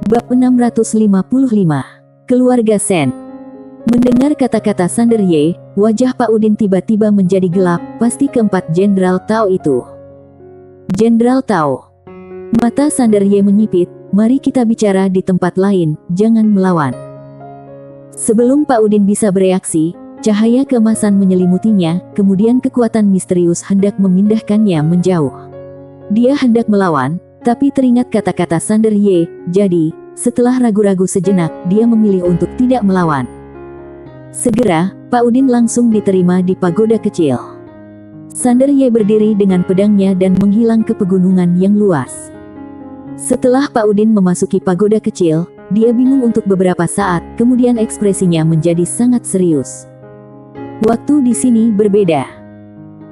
Bab 655. Keluarga Sen. Mendengar kata-kata Sander Ye, wajah Pak Udin tiba-tiba menjadi gelap. Pasti keempat Jenderal Tao itu. Jenderal Tao. Mata Sander Ye menyipit. Mari kita bicara di tempat lain, jangan melawan. Sebelum Pak Udin bisa bereaksi, cahaya keemasan menyelimutinya, kemudian kekuatan misterius hendak memindahkannya menjauh. Dia hendak melawan, tapi teringat kata-kata Sander Ye, jadi, setelah ragu-ragu sejenak, dia memilih untuk tidak melawan. Segera, Pak Udin langsung diterima di pagoda kecil. Sander Ye berdiri dengan pedangnya dan menghilang ke pegunungan yang luas. Setelah Pak Udin memasuki pagoda kecil, dia bingung untuk beberapa saat, kemudian ekspresinya menjadi sangat serius. Waktu di sini berbeda.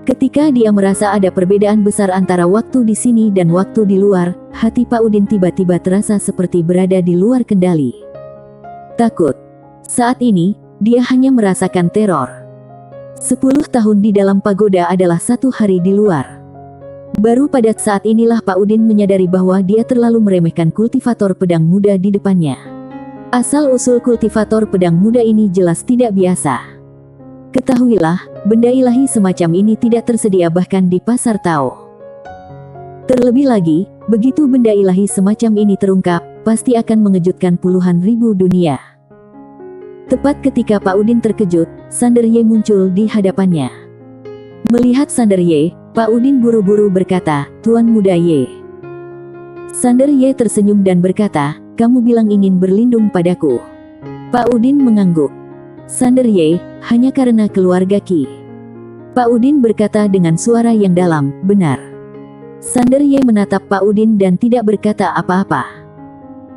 Ketika dia merasa ada perbedaan besar antara waktu di sini dan waktu di luar, hati Pak Udin tiba-tiba terasa seperti berada di luar kendali. Takut. Saat ini, dia hanya merasakan teror. 10 tahun di dalam pagoda adalah 1 hari di luar. Baru pada saat inilah Pak Udin menyadari bahwa dia terlalu meremehkan kultivator pedang muda di depannya. Asal-usul kultivator pedang muda ini jelas tidak biasa. Ketahuilah, benda ilahi semacam ini tidak tersedia bahkan di pasar Tao. Terlebih lagi, begitu benda ilahi semacam ini terungkap, pasti akan mengejutkan puluhan ribu dunia. Tepat ketika Pak Udin terkejut, Sander Ye muncul di hadapannya. Melihat Sander Ye, Pak Udin buru-buru berkata, "Tuan Muda Ye." Sander Ye tersenyum dan berkata, "Kamu bilang ingin berlindung padaku." Pak Udin mengangguk. "Sander Ye, hanya karena keluarga Qi." Pak Udin berkata dengan suara yang dalam, "Benar." Sander Ye menatap Pak Udin dan tidak berkata apa-apa.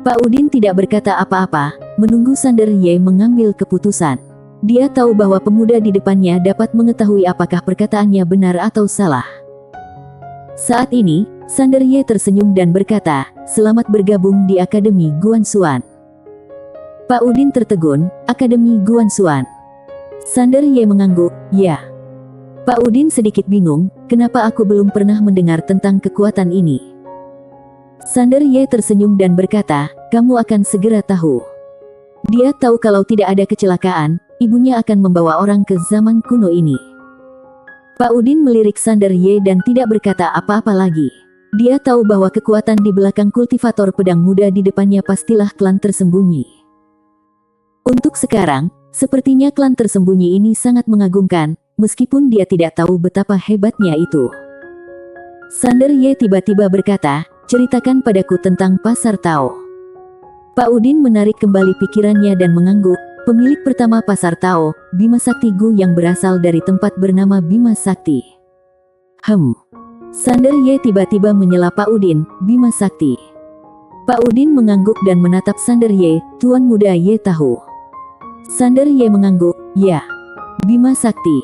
Pak Udin tidak berkata apa-apa, menunggu Sander Ye mengambil keputusan. Dia tahu bahwa pemuda di depannya dapat mengetahui apakah perkataannya benar atau salah. Saat ini, Sander Ye tersenyum dan berkata, "Selamat bergabung di Akademi Guanxuan." Pak Udin tertegun, "Akademi Guanxuan?" Sander Ye mengangguk, "Ya." Pak Udin sedikit bingung, kenapa aku belum pernah mendengar tentang kekuatan ini. Sander Ye tersenyum dan berkata, "Kamu akan segera tahu." Dia tahu kalau tidak ada kecelakaan, ibunya akan membawa orang ke zaman kuno ini. Pak Udin melirik Sander Ye dan tidak berkata apa-apa lagi. Dia tahu bahwa kekuatan di belakang kultivator pedang muda di depannya pastilah klan tersembunyi. Untuk sekarang, sepertinya klan tersembunyi ini sangat mengagumkan, meskipun dia tidak tahu betapa hebatnya itu. Sander Ye tiba-tiba berkata, "Ceritakan padaku tentang pasar Tao." Pak Udin menarik kembali pikirannya dan mengangguk. Pemilik pertama pasar Tao, Bima Sakti Gu yang berasal dari tempat bernama Bima Sakti. Sander Ye tiba-tiba menyela Pak Udin, "Bima Sakti." Pak Udin mengangguk dan menatap Sander Ye, "Tuan Muda Ye tahu." Sander Ye mengangguk, "Ya." Bima Sakti.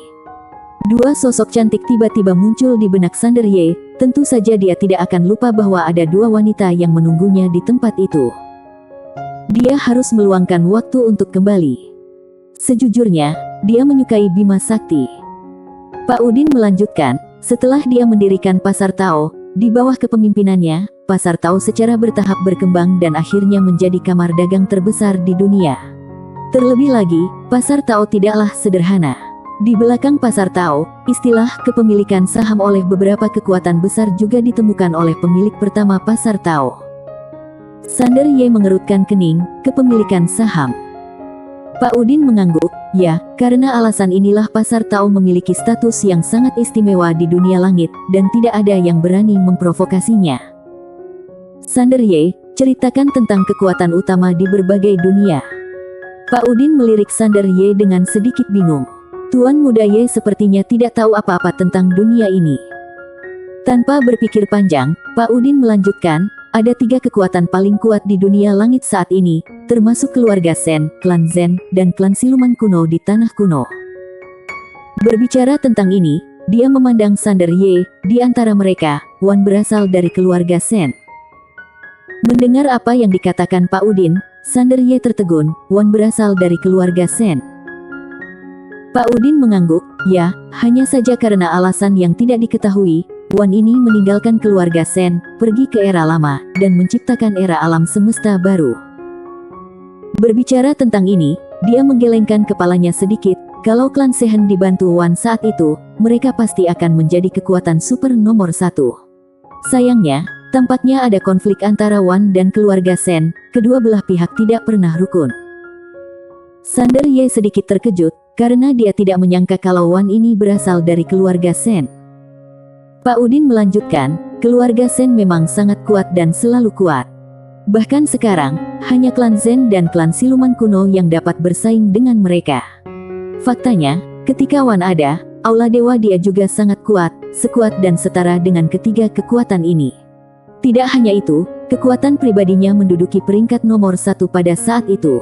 Dua sosok cantik tiba-tiba muncul di benak Sander Ye. Tentu saja dia tidak akan lupa bahwa ada dua wanita yang menunggunya di tempat itu. Dia harus meluangkan waktu untuk kembali. Sejujurnya, dia menyukai Bima Sakti. Pak Udin melanjutkan, setelah dia mendirikan pasar Tao, di bawah kepemimpinannya, pasar Tao secara bertahap berkembang dan akhirnya menjadi kamar dagang terbesar di dunia. Terlebih lagi, pasar Tao tidaklah sederhana. Di belakang pasar Tao, istilah kepemilikan saham oleh beberapa kekuatan besar juga ditemukan oleh pemilik pertama pasar Tao. Sander Ye mengerutkan kening, "Kepemilikan saham." Pak Udin mengangguk, "Ya, karena alasan inilah pasar Tao memiliki status yang sangat istimewa di dunia langit, dan tidak ada yang berani memprovokasinya." Sander Ye, ceritakan tentang kekuatan utama di berbagai dunia. Pak Udin melirik Sander Ye dengan sedikit bingung. Tuan Muda Ye sepertinya tidak tahu apa-apa tentang dunia ini. Tanpa berpikir panjang, Pak Udin melanjutkan, ada 3 kekuatan paling kuat di dunia langit saat ini, termasuk keluarga Sen, klan Zen, dan klan siluman kuno di tanah kuno. Berbicara tentang ini, dia memandang Sander Ye, di antara mereka, Wan berasal dari keluarga Sen. Mendengar apa yang dikatakan Pak Udin, Sander Ye tertegun, "Wan berasal dari keluarga Sen." Pak Udin mengangguk, "Ya, hanya saja karena alasan yang tidak diketahui, Wan ini meninggalkan keluarga Sen, pergi ke era lama, dan menciptakan era alam semesta baru. Berbicara tentang ini, dia menggelengkan kepalanya sedikit. Kalau klan Sehen dibantu Wan saat itu, mereka pasti akan menjadi kekuatan super nomor 1. Sayangnya, tampaknya ada konflik antara Wan dan keluarga Sen, kedua belah pihak tidak pernah rukun. Sander Ye sedikit terkejut, karena dia tidak menyangka kalau Wan ini berasal dari keluarga Sen. Pak Udin melanjutkan, keluarga Sen memang sangat kuat dan selalu kuat. Bahkan sekarang, hanya klan Zen dan klan siluman kuno yang dapat bersaing dengan mereka. Faktanya, ketika Wan ada, aula dewa dia juga sangat kuat, sekuat dan setara dengan ketiga kekuatan ini. Tidak hanya itu, kekuatan pribadinya menduduki peringkat nomor 1 pada saat itu.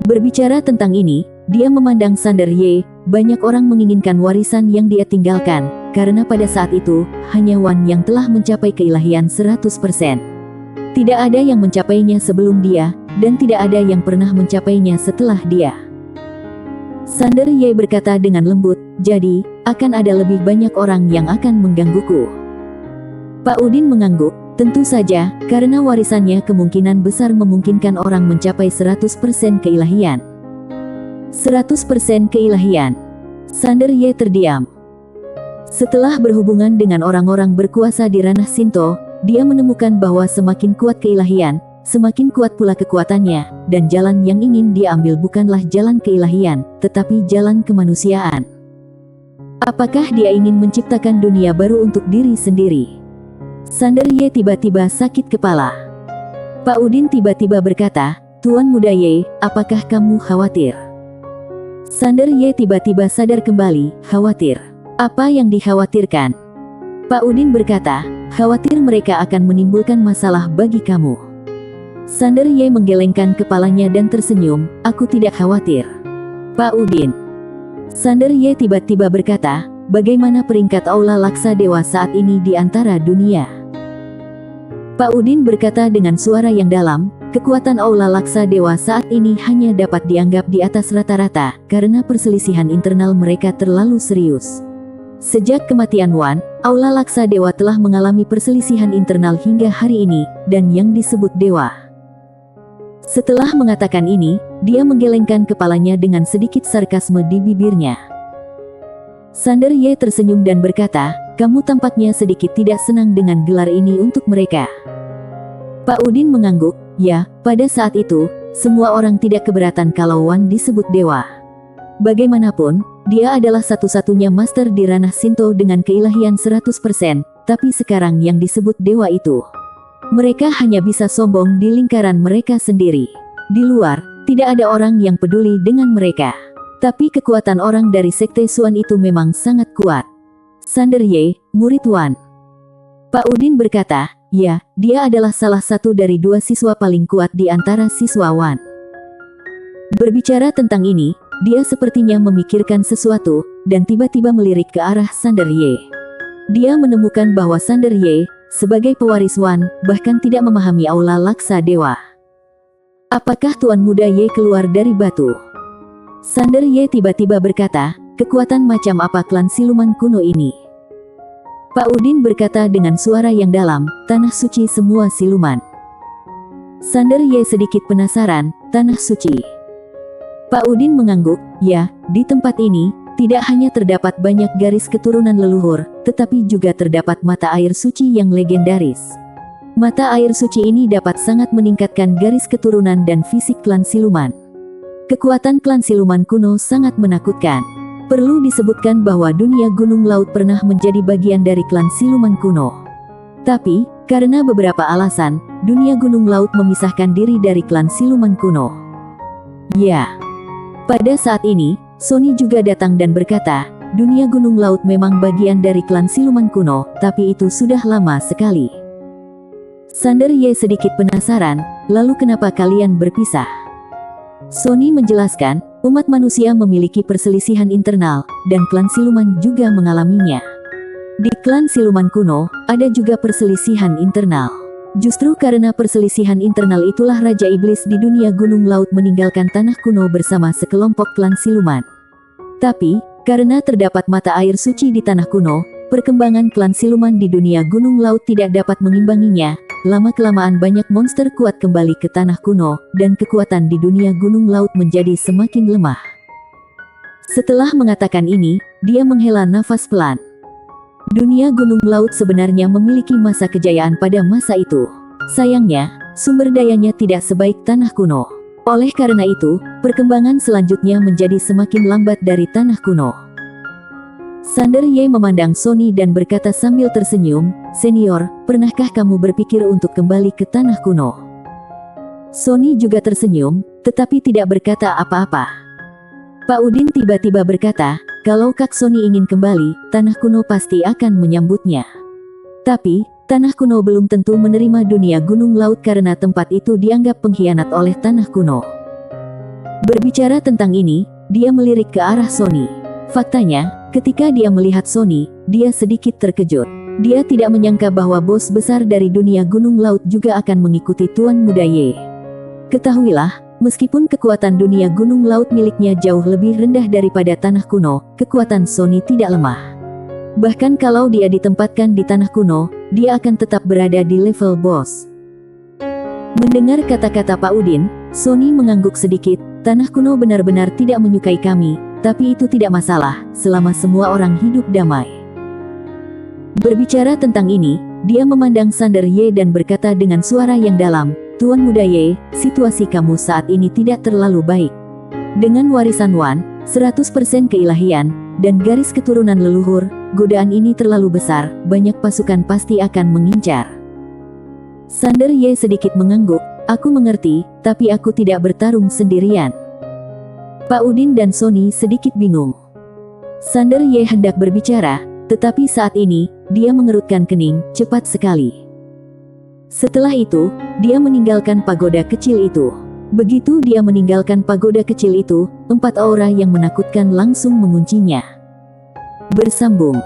Berbicara tentang ini, dia memandang Sander Ye, banyak orang menginginkan warisan yang dia tinggalkan, karena pada saat itu, hanya Wan yang telah mencapai keilahian 100%. Tidak ada yang mencapainya sebelum dia, dan tidak ada yang pernah mencapainya setelah dia. Sander Ye berkata dengan lembut, jadi, akan ada lebih banyak orang yang akan menggangguku. Pak Udin mengangguk, tentu saja, karena warisannya kemungkinan besar memungkinkan orang mencapai 100% keilahian. 100% keilahian. Sander Ye terdiam. Setelah berhubungan dengan orang-orang berkuasa di ranah Shinto, dia menemukan bahwa semakin kuat keilahian, semakin kuat pula kekuatannya, dan jalan yang ingin dia ambil bukanlah jalan keilahian, tetapi jalan kemanusiaan. Apakah dia ingin menciptakan dunia baru untuk diri sendiri? Sander Ye tiba-tiba sakit kepala. Pak Udin tiba-tiba berkata, Tuan Muda Ye, apakah kamu khawatir? Sander Ye tiba-tiba sadar kembali, khawatir. Apa yang dikhawatirkan? Pak Udin berkata, khawatir mereka akan menimbulkan masalah bagi kamu. Sander Ye menggelengkan kepalanya dan tersenyum, aku tidak khawatir. Pak Udin. Sander Ye tiba-tiba berkata, bagaimana peringkat aula laksa dewa saat ini di antara dunia? Pak Udin berkata dengan suara yang dalam, kekuatan aula laksa dewa saat ini hanya dapat dianggap di atas rata-rata, karena perselisihan internal mereka terlalu serius. Sejak kematian Wan, aula laksa dewa telah mengalami perselisihan internal hingga hari ini, dan yang disebut dewa. Setelah mengatakan ini, dia menggelengkan kepalanya dengan sedikit sarkasme di bibirnya. Sander Ye tersenyum dan berkata, kamu tampaknya sedikit tidak senang dengan gelar ini untuk mereka. Pak Udin mengangguk, ya, pada saat itu, semua orang tidak keberatan kalau Wan disebut dewa. Bagaimanapun, dia adalah satu-satunya master di ranah Shinto dengan keilahian 100%, tapi sekarang yang disebut dewa itu. Mereka hanya bisa sombong di lingkaran mereka sendiri. Di luar, tidak ada orang yang peduli dengan mereka. Tapi kekuatan orang dari Sekte Xuan itu memang sangat kuat. Sander Ye, murid Wan. Pak Udin berkata, ya, dia adalah salah satu dari 2 siswa paling kuat di antara siswa Wan. Berbicara tentang ini, dia sepertinya memikirkan sesuatu, dan tiba-tiba melirik ke arah Sander Ye. Dia menemukan bahwa Sander Ye, sebagai pewaris Wan, bahkan tidak memahami aula laksa dewa. Apakah Tuan Muda Ye keluar dari batu? Sander Ye tiba-tiba berkata, kekuatan macam apa klan siluman kuno ini? Pak Udin berkata dengan suara yang dalam, tanah suci semua siluman. Sander Ye sedikit penasaran, tanah suci. Pak Udin mengangguk, ya, di tempat ini, tidak hanya terdapat banyak garis keturunan leluhur, tetapi juga terdapat mata air suci yang legendaris. Mata air suci ini dapat sangat meningkatkan garis keturunan dan fisik klan siluman. Kekuatan klan siluman kuno sangat menakutkan. Perlu disebutkan bahwa dunia gunung laut pernah menjadi bagian dari klan siluman kuno. Tapi, karena beberapa alasan, dunia gunung laut memisahkan diri dari klan siluman kuno. Ya. Pada saat ini, Sony juga datang dan berkata, dunia gunung laut memang bagian dari klan siluman kuno, tapi itu sudah lama sekali. Sander Ye sedikit penasaran, lalu kenapa kalian berpisah? Sony menjelaskan, umat manusia memiliki perselisihan internal, dan klan siluman juga mengalaminya. Di klan siluman kuno, ada juga perselisihan internal. Justru karena perselisihan internal itulah Raja Iblis di dunia gunung laut meninggalkan tanah kuno bersama sekelompok klan siluman. Tapi, karena terdapat mata air suci di tanah kuno, perkembangan klan siluman di dunia gunung laut tidak dapat mengimbanginya. Lama-kelamaan banyak monster kuat kembali ke tanah kuno, dan kekuatan di dunia gunung laut menjadi semakin lemah. Setelah mengatakan ini, dia menghela nafas pelan. Dunia gunung laut sebenarnya memiliki masa kejayaan pada masa itu. Sayangnya, sumber dayanya tidak sebaik tanah kuno. Oleh karena itu, perkembangan selanjutnya menjadi semakin lambat dari tanah kuno. Sander Ye memandang Sony dan berkata sambil tersenyum, "Senior, pernahkah kamu berpikir untuk kembali ke tanah kuno?" Sony juga tersenyum, tetapi tidak berkata apa-apa. Pak Udin tiba-tiba berkata, "Kalau Kak Sony ingin kembali, tanah kuno pasti akan menyambutnya. Tapi, tanah kuno belum tentu menerima dunia gunung laut karena tempat itu dianggap pengkhianat oleh tanah kuno." Berbicara tentang ini, dia melirik ke arah Sony. Faktanya, ketika dia melihat Sony, dia sedikit terkejut. Dia tidak menyangka bahwa bos besar dari dunia gunung laut juga akan mengikuti Tuan Muda Ye. Ketahuilah, meskipun kekuatan dunia gunung laut miliknya jauh lebih rendah daripada tanah kuno, kekuatan Sony tidak lemah. Bahkan kalau dia ditempatkan di tanah kuno, dia akan tetap berada di level bos. Mendengar kata-kata Pak Udin, Sony mengangguk sedikit. "Tanah kuno benar-benar tidak menyukai kami, tapi itu tidak masalah, selama semua orang hidup damai." Berbicara tentang ini, dia memandang Sander Ye dan berkata dengan suara yang dalam, "Tuan Muda Ye, situasi kamu saat ini tidak terlalu baik. Dengan warisan Wan, 100% keilahian, dan garis keturunan leluhur, godaan ini terlalu besar, banyak pasukan pasti akan mengincar." Sander Ye sedikit mengangguk, "Aku mengerti, tapi aku tidak bertarung sendirian." Pak Udin dan Sony sedikit bingung. Sander Ye hendak berbicara, tetapi saat ini, dia mengerutkan kening, cepat sekali. Setelah itu, dia meninggalkan pagoda kecil itu. Begitu dia meninggalkan pagoda kecil itu, 4 aura yang menakutkan langsung menguncinya. Bersambung.